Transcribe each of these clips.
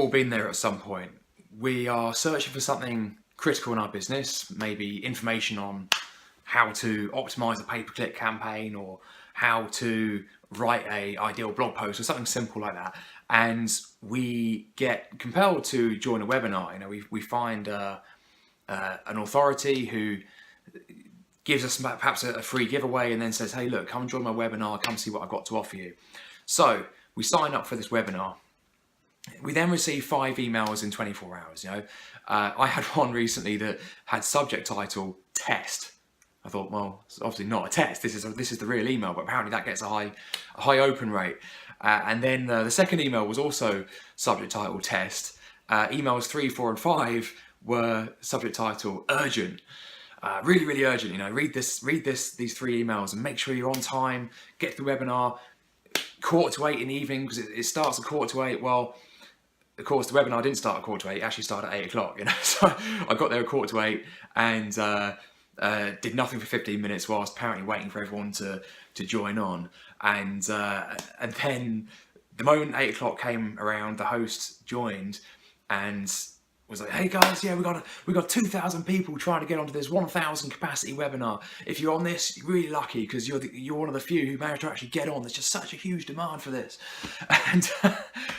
all been there at some point. We are searching for something critical in our business, maybe information on how to optimize a pay-per-click campaign or how to write a ideal blog post or something simple like that. And we get compelled to join a webinar. You know, we find an authority who gives us perhaps a free giveaway and then says, hey, look, come join my webinar, come see what I've got to offer you. So we sign up for this webinar. We then receive 5 emails in 24 hours. You know, I had one recently that had subject title test. I thought, well, it's obviously not a test. This is the real email, but apparently that gets a high open rate. And then the second email was also subject title test. Emails 3, 4, and 5 were subject title urgent. Really, really urgent. You know, read these 3 emails and make sure you're on time. Get to the webinar 7:45 in the evening because it starts at 7:45. Well, of course, the webinar didn't start at 7:45. It actually started at 8 o'clock. You know, so I got there at 7:45 and did nothing for 15 minutes whilst apparently waiting for everyone to join on. And then the moment 8 o'clock came around, the host joined and was like, hey guys, yeah, we got 2,000 people trying to get onto this 1,000 capacity webinar. If you're on this, you're really lucky because you're one of the few who managed to actually get on. There's just such a huge demand for this. And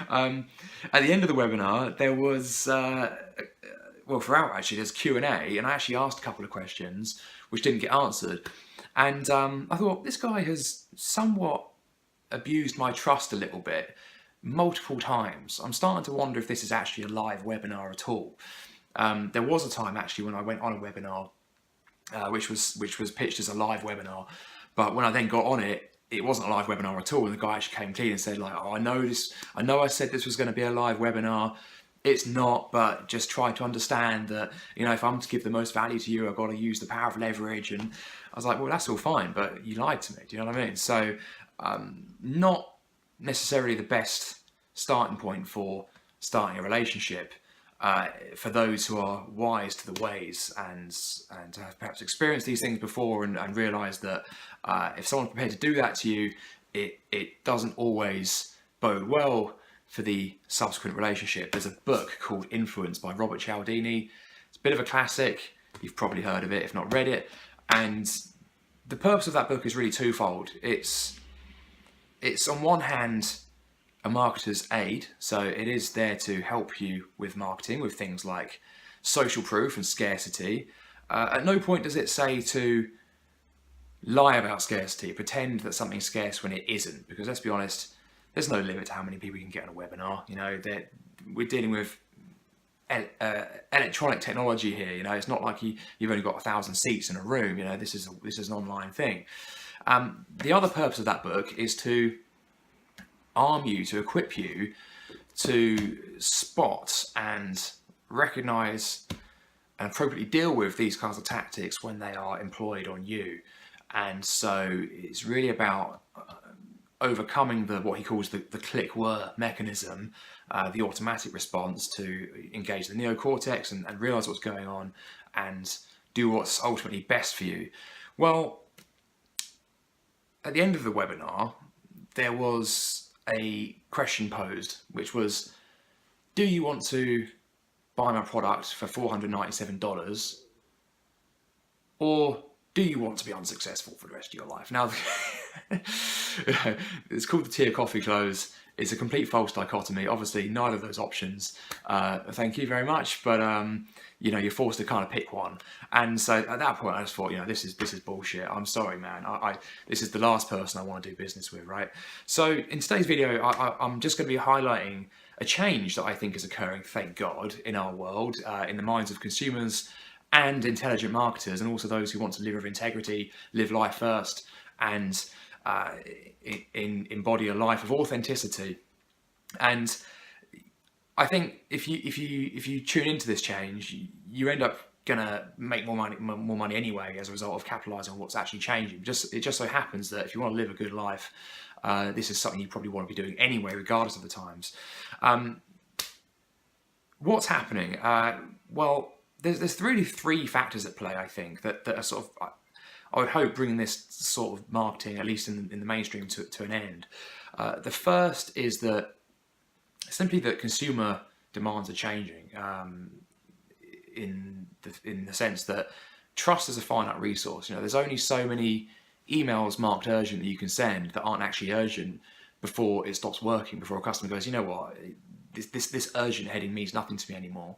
at the end of the webinar, there was throughout actually there's Q&A, and I actually asked a couple of questions which didn't get answered. And I thought, this guy has somewhat abused my trust a little bit multiple times. I'm starting to wonder if this is actually a live webinar at all. There was a time actually when I went on a webinar which was pitched as a live webinar, but when I then got on it, it wasn't a live webinar at all, and the guy actually came clean and said like, oh, I know I said this was going to be a live webinar. It's not, but just try to understand that, you know, if I'm to give the most value to you, I've got to use the power of leverage. And I was like, well, that's all fine, but you lied to me. Do you know what I mean? So not necessarily the best starting point for starting a relationship for those who are wise to the ways and have perhaps experienced these things before and realize that if someone's prepared to do that to you, it doesn't always bode well for the subsequent relationship. There's a book called Influence by Robert Cialdini. It's a bit of a classic. You've probably heard of it, if not read it. And the purpose of that book is really twofold. It's on one hand a marketer's aid, so it is there to help you with marketing, with things like social proof and scarcity. At no point does it say to lie about scarcity, pretend that something's scarce when it isn't, because let's be honest, there's no limit to how many people you can get on a webinar. You know, we're dealing with electronic technology here. You know, it's not like you've only got 1,000 seats in a room. You know, this is an online thing. The other purpose of that book is to arm you, to equip you to spot and recognize and appropriately deal with these kinds of tactics when they are employed on you. And so it's really about overcoming what he calls the click-whir mechanism, the automatic response to engage the neocortex and realize what's going on and do what's ultimately best for you. Well, at the end of the webinar, there was a question posed, which was, do you want to buy my product for $497, or do you want to be unsuccessful for the rest of your life? Now, it's called the tea or coffee close. It's a complete false dichotomy. Obviously, neither of those options. Thank you very much, but you know, you're forced to kind of pick one. And so at that point, I just thought, you know, this is bullshit. I'm sorry, man. This is the last person I want to do business with, right? So in today's video, I'm just going to be highlighting a change that I think is occurring, thank God, in our world, in the minds of consumers and intelligent marketers, and also those who want to live with integrity, live life first, and embody a life of authenticity. And I think if you tune into this change, you end up gonna make more money anyway as a result of capitalizing on what's actually changing. It just so happens that if you want to live a good life, this is something you probably want to be doing anyway, regardless of the times. What's happening? Well, there's really 3 factors at play, I think, that are sort of, I would hope, bringing this sort of marketing, at least in the mainstream, to an end. The first is that simply that consumer demands are changing in the sense that trust is a finite resource. There's only so many emails marked urgent that you can send that aren't actually urgent before it stops working, before a customer goes, you know what, this urgent heading means nothing to me anymore.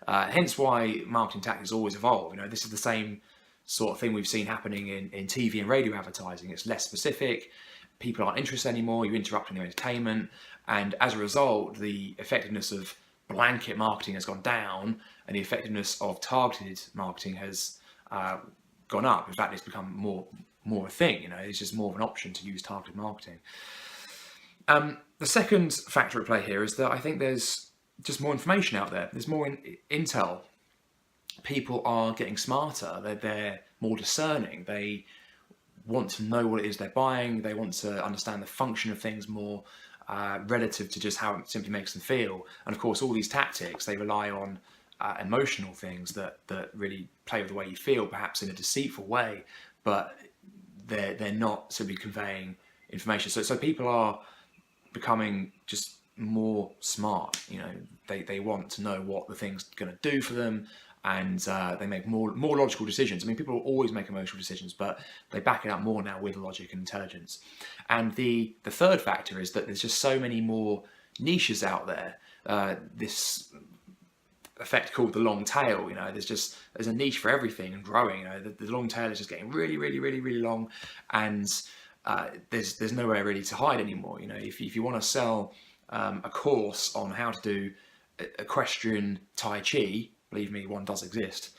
Hence why marketing tactics always evolve. This is the same sort of thing we've seen happening in TV and radio advertising. It's less specific, people aren't interested anymore, you're interrupting their entertainment, and as a result, the effectiveness of blanket marketing has gone down, and the effectiveness of targeted marketing has gone up. In fact, it's become more a thing. It's just more of an option to use targeted marketing. The second factor at play here is that I think there's just more information out there. There's more intel. People are getting smarter. They're more discerning. They want to know what it is they're buying. They want to understand the function of things more relative to just how it simply makes them feel. And of course, all these tactics, they rely on emotional things that really play with the way you feel, perhaps in a deceitful way, but they're not simply conveying information. So people are becoming just more smart. They want to know what the thing's going to do for them, and they make more logical decisions. I mean, people always make emotional decisions, but they back it up more now with logic and intelligence. And the third factor is that there's just so many more niches out there. This effect called the long tail. There's a niche for everything and growing. The long tail is just getting really, really, really, really long, and there's nowhere really to hide anymore. If you want to sell a course on how to do equestrian Tai Chi, believe me, one does exist.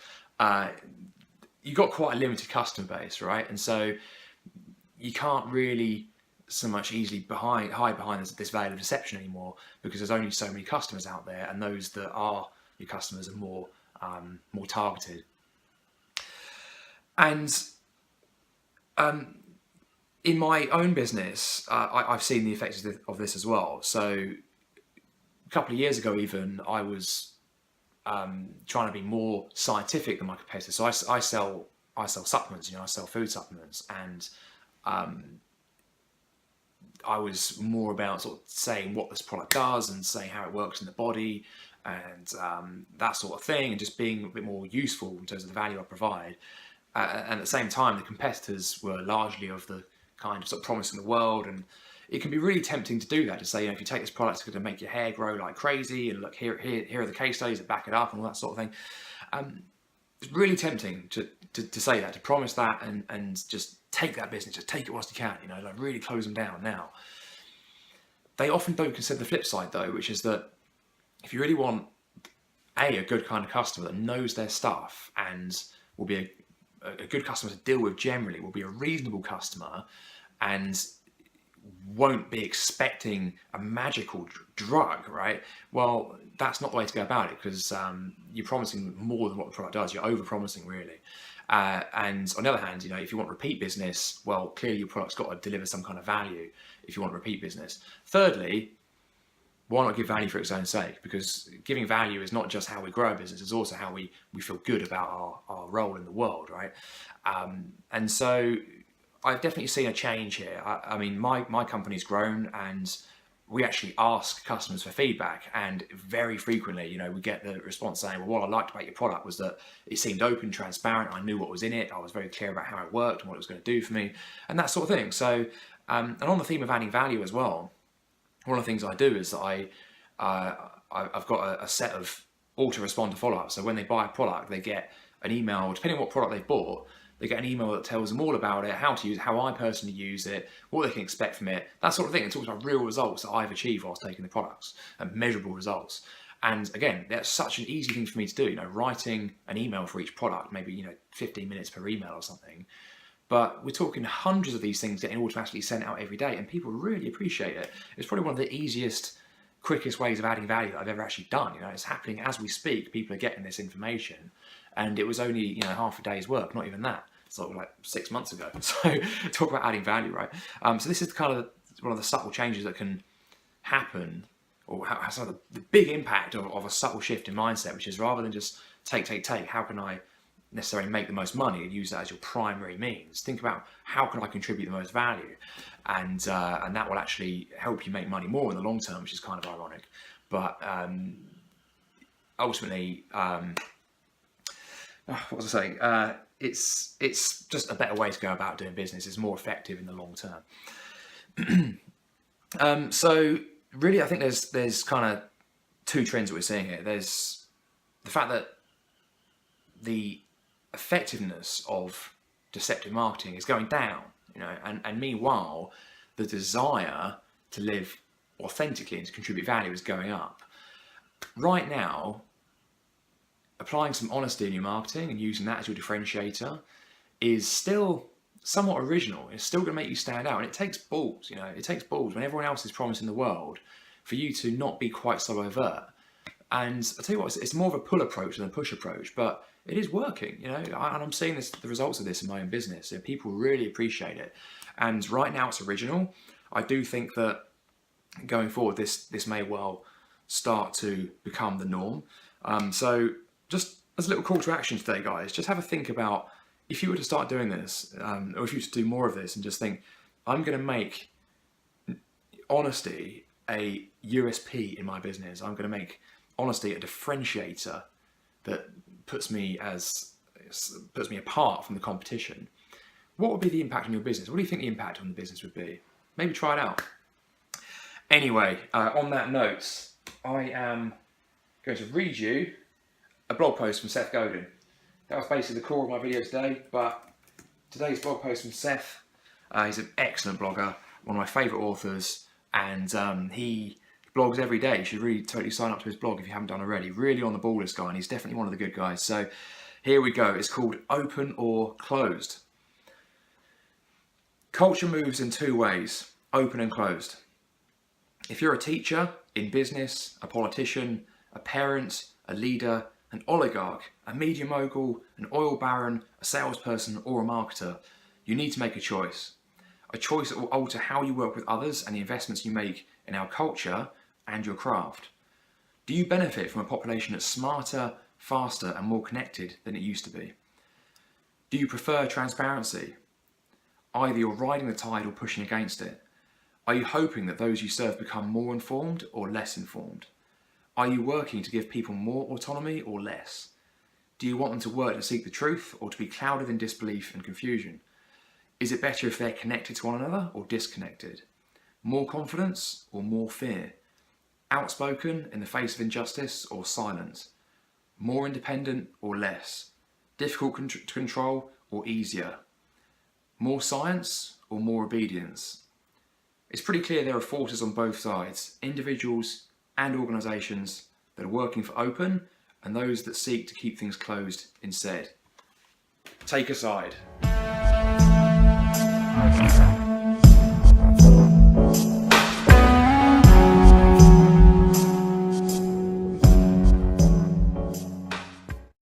You've got quite a limited customer base, right? And so you can't really so much easily hide behind this veil of deception anymore, because there's only so many customers out there, and those that are your customers are more targeted. And in my own business, I've seen the effects of this as well. So a couple of years ago, even, I was trying to be more scientific than my competitors. So I sell supplements. I sell food supplements, and I was more about sort of saying what this product does and saying how it works in the body, and that sort of thing, and just being a bit more useful in terms of the value I provide. And at the same time, the competitors were largely of the kind of sort of promising the world, and it can be really tempting to do that, to say, if you take this product, it's going to make your hair grow like crazy, and look, here are the case studies that back it up, and all that sort of thing. It's really tempting to say that, to promise that, and just take that business, just take it whilst you can, like really close them down. Now, they often don't consider the flip side though, which is that if you really want a good kind of customer that knows their stuff and will be a good customer to deal with generally, will be a reasonable customer and won't be expecting a magical drug, right? Well, that's not the way to go about it, because you're promising more than what the product does. You're over-promising, really. And on the other hand, if you want repeat business, well, clearly your product's got to deliver some kind of value if you want repeat business. Thirdly, why not give value for its own sake? Because giving value is not just how we grow a business, it's also how we feel good about our role in the world, right? And so I've definitely seen a change here. I mean, my company's grown, and we actually ask customers for feedback, and very frequently, we get the response saying, well, what I liked about your product was that it seemed open, transparent, I knew what was in it, I was very clear about how it worked and what it was going to do for me, and that sort of thing. So, and on the theme of adding value as well, one of the things I do is that I've got a set of autoresponder follow-ups. So when they buy a product, they get an email, depending on what product they've bought, they get an email that tells them all about it, how to use it, how I personally use it, what they can expect from it, that sort of thing. It talks about real results that I've achieved whilst taking the products, and measurable results. And again, that's such an easy thing for me to do, writing an email for each product, maybe, 15 minutes per email or something. But we're talking hundreds of these things getting automatically sent out every day, and people really appreciate it. It's probably one of the easiest, quickest ways of adding value that I've ever actually done. It's happening as we speak. People are getting this information, and it was only half a day's work, not even that. Sort of like 6 months ago. So talk about adding value, right? So this is kind of one of the subtle changes that can happen, or has some of the big impact of a subtle shift in mindset, which is rather than just take, how can I necessarily make the most money and use that as your primary means? Think about how can I contribute the most value, and that will actually help you make money more in the long term, which is kind of ironic. But ultimately, what was I saying? It's just a better way to go about doing business. It's more effective in the long term. So really, I think there's kind of two trends that we're seeing here. There's the fact that the effectiveness of deceptive marketing is going down, and meanwhile, the desire to live authentically and to contribute value is going up. Right now, applying some honesty in your marketing and using that as your differentiator is still somewhat original. It's still going to make you stand out, and it takes balls. It takes balls when everyone else is promising the world for you to not be quite so overt. And I tell you what, it's more of a pull approach than a push approach, but it is working. And I'm seeing the results of this in my own business. People really appreciate it, and right now it's original. I do think that going forward, this may well start to become the norm. So just as a little call to action today, guys, just have a think about if you were to start doing this, or if you were to do more of this, and just think, I'm going to make honesty a USP in my business. I'm going to make honesty a differentiator that puts me apart from the competition. What would be the impact on your business? What do you think the impact on the business would be? Maybe try it out. Anyway, on that note, I am going to read you a blog post from Seth Godin. That was basically the core of my video today, but today's blog post from Seth, he's an excellent blogger, one of my favourite authors, and he blogs every day. You should really totally sign up to his blog if you haven't done already. Really on the ball, this guy, and he's definitely one of the good guys. So here we go. It's called Open or Closed. Culture moves in two ways, open and closed. If you're a teacher, in business, a politician, a parent, a leader, an oligarch, a media mogul, an oil baron, a salesperson, or a marketer, you need to make a choice. A choice that will alter how you work with others and the investments you make in our culture and your craft. Do you benefit from a population that's smarter, faster, and more connected than it used to be? Do you prefer transparency? Either you're riding the tide or pushing against it. Are you hoping that those you serve become more informed or less informed? Are you working to give people more autonomy or less? Do you want them to work to seek the truth or to be clouded in disbelief and confusion? Is it better if they're connected to one another or disconnected? More confidence or more fear? Outspoken in the face of injustice or silent? More independent or less? Difficult to control or easier? More science or more obedience? It's pretty clear there are forces on both sides, individuals and organisations that are working for open and those that seek to keep things closed instead. Take a side.